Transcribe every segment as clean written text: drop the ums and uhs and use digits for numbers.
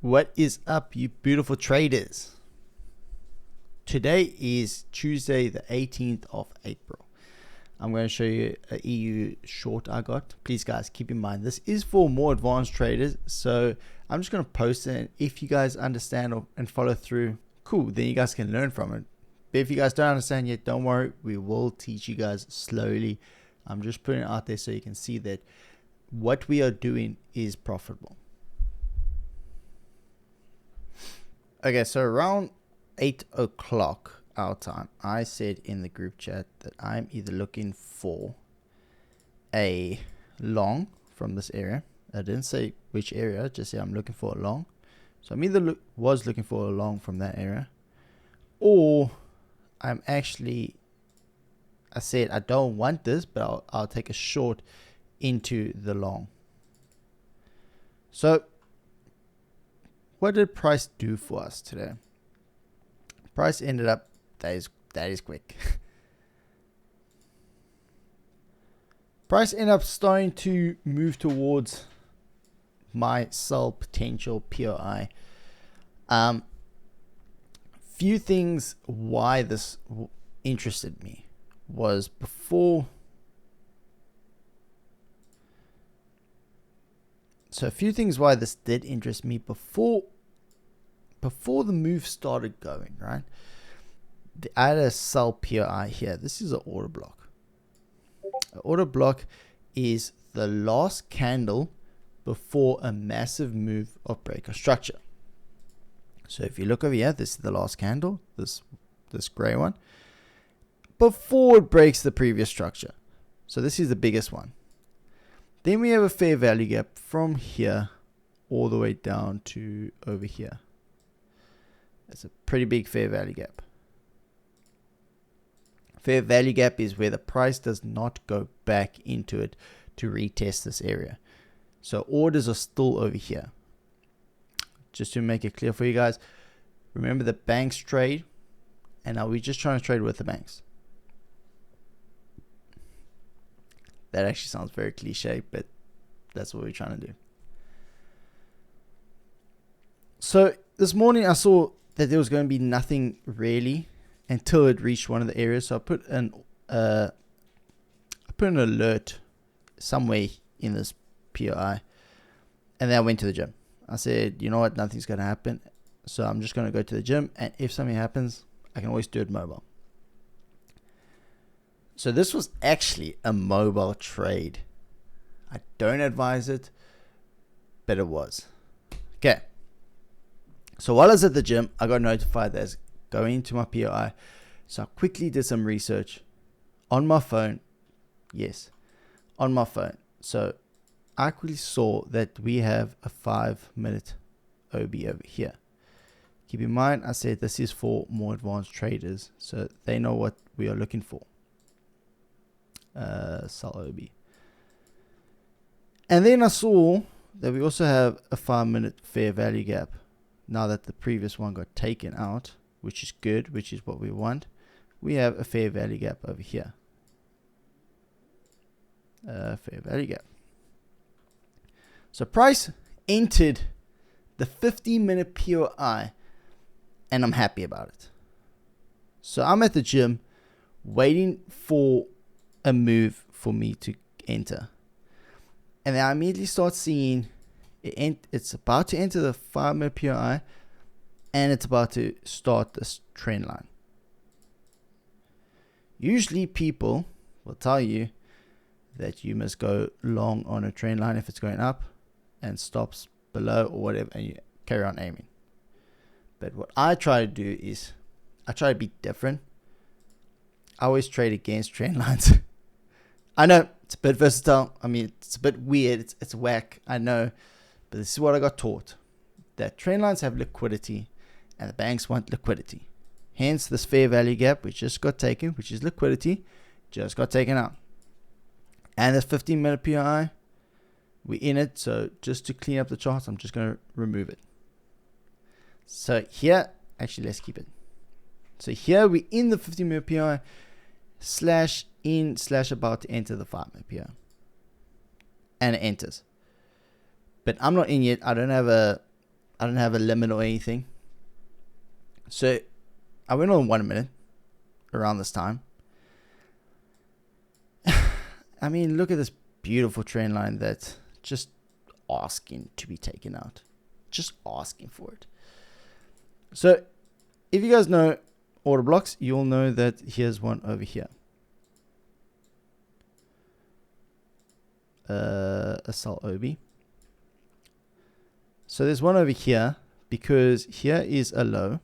What is up, you beautiful traders? Today is Tuesday, the 18th of April. I'm going to show you an EU short I got. Please, guys, keep in mind this is for more advanced traders. So I'm just going to post it. And if you guys understand and follow through, cool, then you guys can learn from it. But if you guys don't understand yet, don't worry. We will teach you guys slowly. I'm just putting it out there so you can see that what we are doing is profitable. Okay, so around 8 o'clock our time, I said in the group chat that I'm either looking for a long from this area. I didn't say which area, just say I'm looking for a long. So I'm either was looking for a long from that area, or I'm actually, I said I don't want this, but I'll take a short into the long. So what did price do for us today? Price ended up, that is quick. Price ended up starting to move towards my sell potential POI. Few things why this interested me was before. So a few things why this did interest me before the move started going, right? I had a sell POI here. This is an order block. An order block is the last candle before a massive move of break of structure. So if you look over here, this is the last candle, this gray one, before it breaks the previous structure. So this is the biggest one. Then we have a fair value gap from here all the way down to over here. That's a pretty big fair value gap. Fair value gap is where the price does not go back into it to retest this area. So orders are still over here. Just to make it clear for you guys, remember the banks trade, and now we're just trying to trade with the banks. That actually sounds very cliche, but that's what we're trying to do. So this morning I saw that there was going to be nothing really until it reached one of the areas. So I put an alert somewhere in this POI, and then I went to the gym. I said, you know what, nothing's going to happen, so I'm just going to go to the gym, and if something happens, I can always do it mobile. So this was actually a mobile trade. I don't advise it, but it was. Okay. So while I was at the gym, I got notified that it's going into my POI. So I quickly did some research on my phone. Yes, on my phone. So I quickly saw that we have a 5-minute OB over here. Keep in mind, I said this is for more advanced traders, so they know what we are looking for. Sell OB. And then I saw that we also have a 5-minute fair value gap. Now that the previous one got taken out, which is good, which is what we want, we have a fair value gap over here. Fair value gap. So price entered the 15-minute POI, and I'm happy about it. So I'm at the gym waiting for a move for me to enter, and then I immediately start seeing it's about to enter the 5-minute POI, and it's about to start this trend line. Usually people will tell you that you must go long on a trend line if it's going up and stops below or whatever, and you carry on aiming. But what I try to do is I try to be different. I always trade against trend lines. I know it's a bit versatile. I mean, it's a bit weird. It's whack. I know. But this is what I got taught. That trend lines have liquidity and the banks want liquidity. Hence this fair value gap which just got taken, which is liquidity, just got taken out. And this 15-minute POI, we're in it. So just to clean up the charts, I'm just going to remove it. So here, actually let's keep it. So here we're in the 15-minute POI / about to enter the 5-minute POI. And it enters. But I'm not in yet. I don't have a I don't have a limit or anything. So I went on 1 minute around this time. I mean, look at this beautiful trend line that's just asking to be taken out. Just asking for it. So if you guys know order blocks, you'll know that here's one over here. A sell OB. So there's one over here because here is a low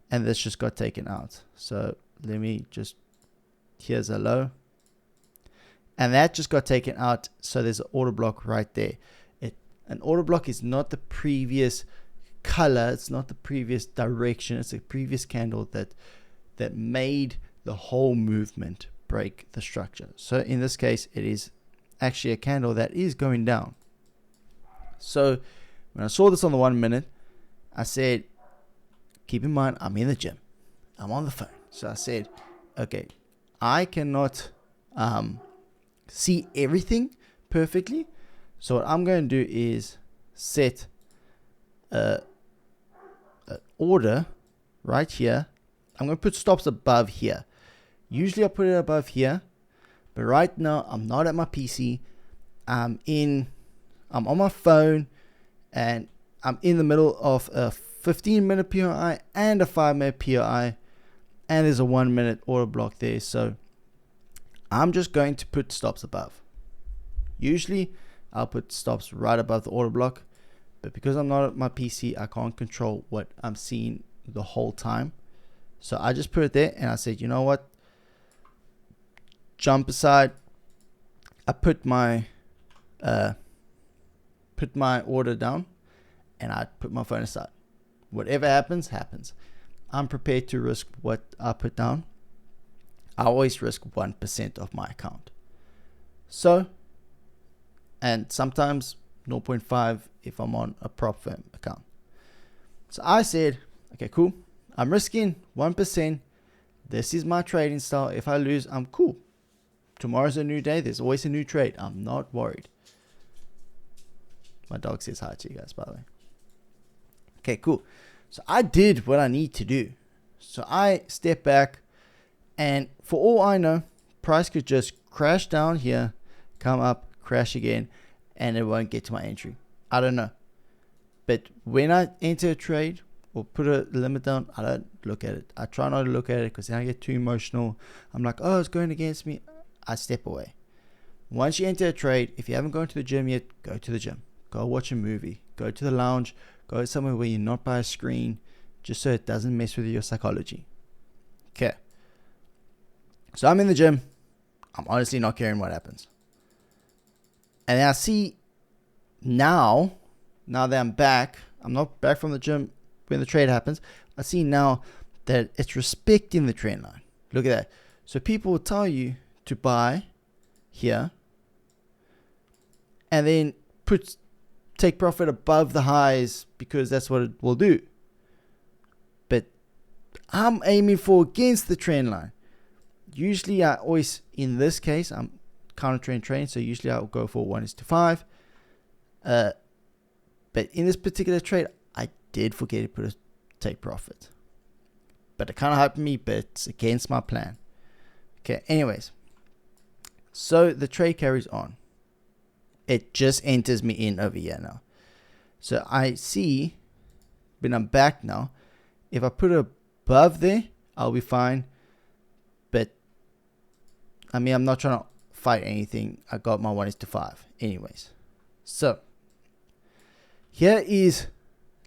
and this just got taken out. So let me just, here's a low and that just got taken out. So there's an order block right there. An order block is not the previous color, it's not the previous direction, it's a previous candle that made the whole movement break the structure. So in this case, it is actually a candle that is going down. So when I saw this on the 1 minute, I said, keep in mind, I'm in the gym, I'm on the phone. So I said, okay, I cannot see everything perfectly. So what I'm going to do is set an order right here. I'm going to put stops above here. Usually I put it above here, but right now I'm not at my PC. I'm on my phone and I'm in the middle of a 15-minute POI and a 5-minute POI, and there's a 1 minute order block there. So I'm just going to put stops above. Usually I'll put stops right above the order block, but because I'm not at my PC, I can't control what I'm seeing the whole time. So I just put it there and I said, you know what? Jump aside. I put my order down and I put my phone aside. Whatever happens, happens. I'm prepared to risk what I put down. I always risk 1% of my account. So, and sometimes 0.5 if I'm on a prop firm account. So I said, okay, cool. I'm risking 1%. This is my trading style. If I lose, I'm cool. Tomorrow's a new day. There's always a new trade. I'm not worried. My dog says hi to you guys, by the way. Okay, cool. So I did what I need to do. So I stepped back, and for all I know, price could just crash down here, come up, crash again, and it won't get to my entry. I don't know. But when I enter a trade or put a limit down, I don't look at it. I try not to look at it because then I get too emotional. I'm like, oh, it's going against me. I step away. Once you enter a trade, if you haven't gone to the gym yet, go to the gym. Go watch a movie. Go to the lounge. Go somewhere where you're not by a screen, just so it doesn't mess with your psychology. Okay. So I'm in the gym. I'm honestly not caring what happens. And I see now that I'm back, I'm not back from the gym when the trade happens. I see now that it's respecting the trend line. Look at that. So people will tell you to buy here and then take profit above the highs because that's what it will do. But I'm aiming for against the trend line. Usually I always, in this case, I'm counter trend trading, so usually I'll go for 1:5. But in this particular trade, I did forget to put a take profit. But it kind of hyped me, but it's against my plan. Okay, anyways. So the trade carries on. It just enters me in over here now. So I see, when I'm back now, if I put it above there, I'll be fine. But, I mean, I'm not trying to fight anything. I got my 1:5 anyways. So, here is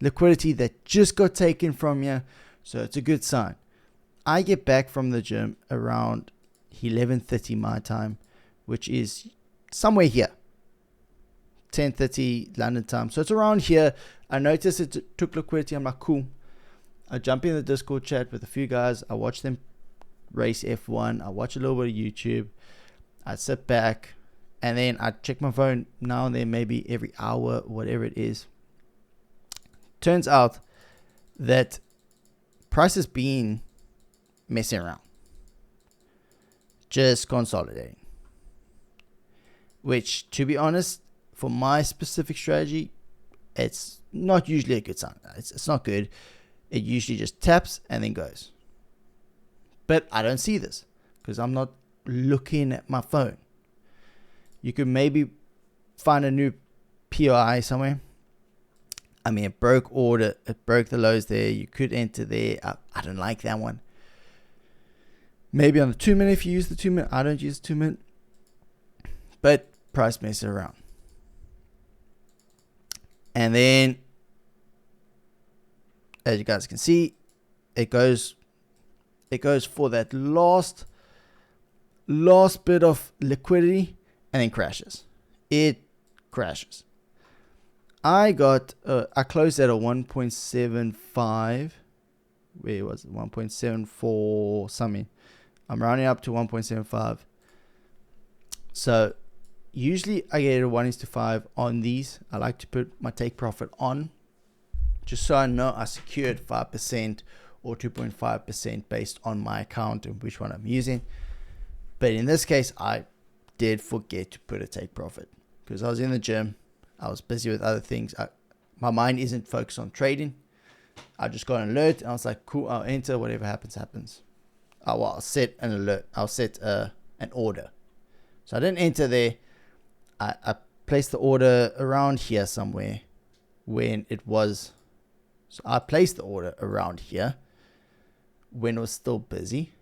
liquidity that just got taken from you. So, it's a good sign. I get back from the gym around 11:30 my time, which is somewhere here. 10:30 London time. So it's around here. I noticed it took liquidity. I'm like, cool. I jump in the Discord chat with a few guys. I watch them race F1. I watch a little bit of YouTube. I sit back and then I check my phone now and then, maybe every hour, whatever it is. Turns out that price has been messing around. Just consolidating. Which, to be honest, for my specific strategy, it's not usually a good sign. It's not good. It usually just taps and then goes. But I don't see this because I'm not looking at my phone. You could maybe find a new POI somewhere. I mean, it broke order. It broke the lows there. You could enter there. I don't like that one. Maybe on the 2 minute if you use the 2 minute. I don't use the 2 minute. But price messes around. And then, as you guys can see, it goes for that last bit of liquidity and then crashes. It crashes. I closed at a 1.75. Where was it? 1.74 something. I'm rounding up to 1.75. So usually I get a 1:5 on these. I like to put my take profit on, just so I know I secured 5% or 2.5% based on my account and which one I'm using. But in this case, I did forget to put a take profit because I was in the gym. I was busy with other things. My mind isn't focused on trading. I just got an alert and I was like, cool, I'll enter. Whatever happens, happens. I'll set an alert. I'll set an order. So I didn't enter there. I placed the order around here somewhere when it was. So I placed the order around here when it was still busy.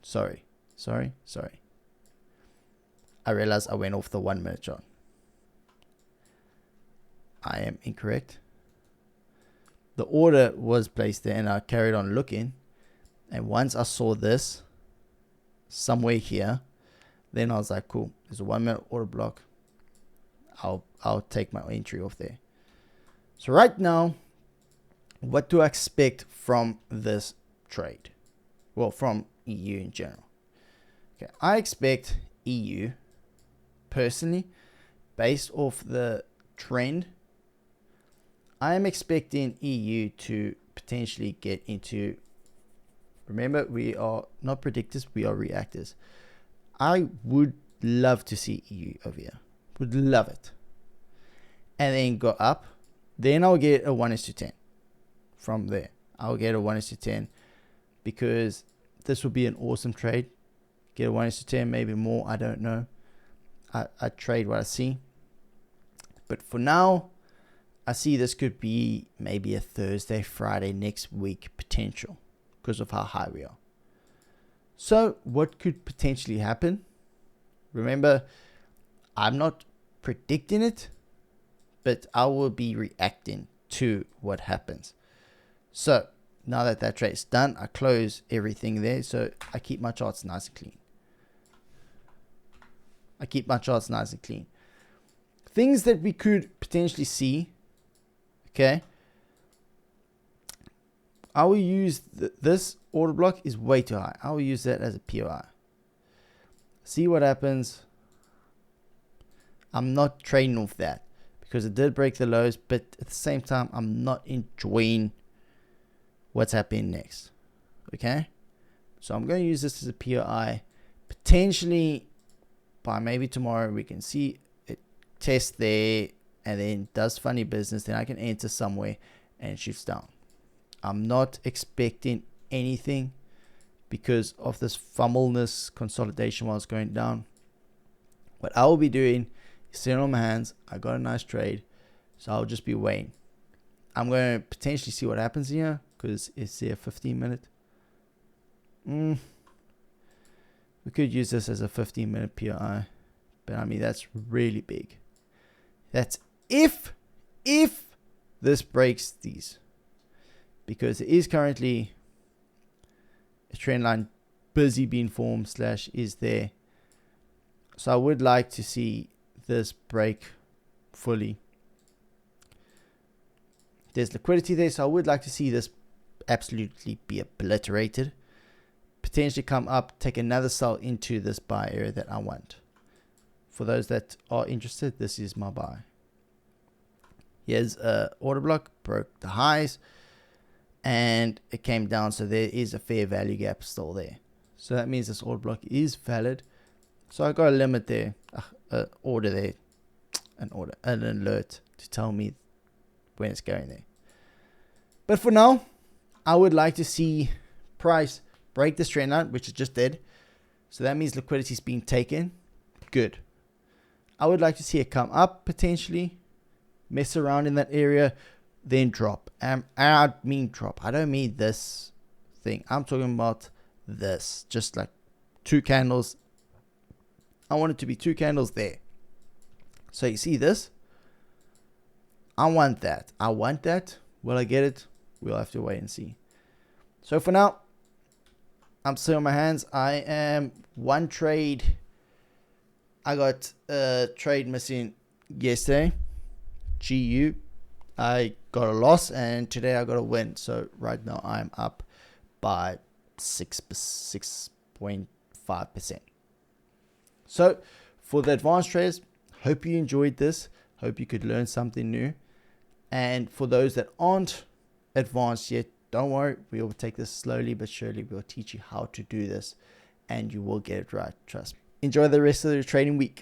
Sorry. I realized I went off the 1 minute chart. I am incorrect. The order was placed there and I carried on looking. And once I saw this somewhere here, then I was like, cool, there's a 1 minute order block. I'll take my entry off there. So right now, what do I expect from this trade? Well, from EU in general. Okay, I expect EU, personally, based off the trend, I am expecting EU to potentially get into, remember, we are not predictors, we are reactors. I would love to see EU over here. Would love it. And then go up. Then I'll get a 1:10 from there. I'll get a 1:10 because this will be an awesome trade. Get a 1:10, maybe more, I don't know. I trade what I see. But for now, I see this could be maybe a Thursday, Friday next week potential because of how high we are. So what could potentially happen? Remember, I'm not predicting it, but I will be reacting to what happens. So now that trade's done, I close everything there. So I keep my charts nice and clean. Things that we could potentially see. Okay. I will use this order block is way too high. I will use that as a POI. See what happens. I'm not trading off that because it did break the lows, but at the same time, I'm not enjoying what's happening next. Okay. So I'm going to use this as a POI. Potentially by maybe tomorrow, we can see it test there and then does funny business. Then I can enter somewhere and it shoots down. I'm not expecting anything because of this fumbleness consolidation while it's going down. What I will be doing is sitting on my hands. I got a nice trade, so I'll just be waiting. I'm going to potentially see what happens here because it's there 15 minute. We could use this as a 15-minute POI, but I mean that's really big. That's if this breaks these, because it is currently a trend line busy being formed / is there. So I would like to see this break fully. There's liquidity there, so I would like to see this absolutely be obliterated. Potentially come up, take another sell into this buy area that I want. For those that are interested, this is my buy. Here's a order block, broke the highs, and it came down, so there is a fair value gap still there. So that means this order block is valid. So I got a limit there, order there, an alert to tell me when it's going there. But for now, I would like to see price break this trend line, which it just did. So that means liquidity is being taken. Good. I would like to see it come up potentially, mess around in that area, then drop. And I mean drop. I don't mean this thing. I'm talking about this. Just like 2 candles. I want it to be 2 candles there. So you see this? I want that. I want that. Will I get it? We'll have to wait and see. So for now, I'm still on my hands. I am 1 trade. I got a trade missing yesterday. GU. I got a loss and today I got a win. So right now I'm up by 6.5%. So for the advanced traders, hope you enjoyed this. Hope you could learn something new. And for those that aren't advanced yet, don't worry. We will take this slowly but surely. We'll teach you how to do this and you will get it right. Trust me. Enjoy the rest of your trading week.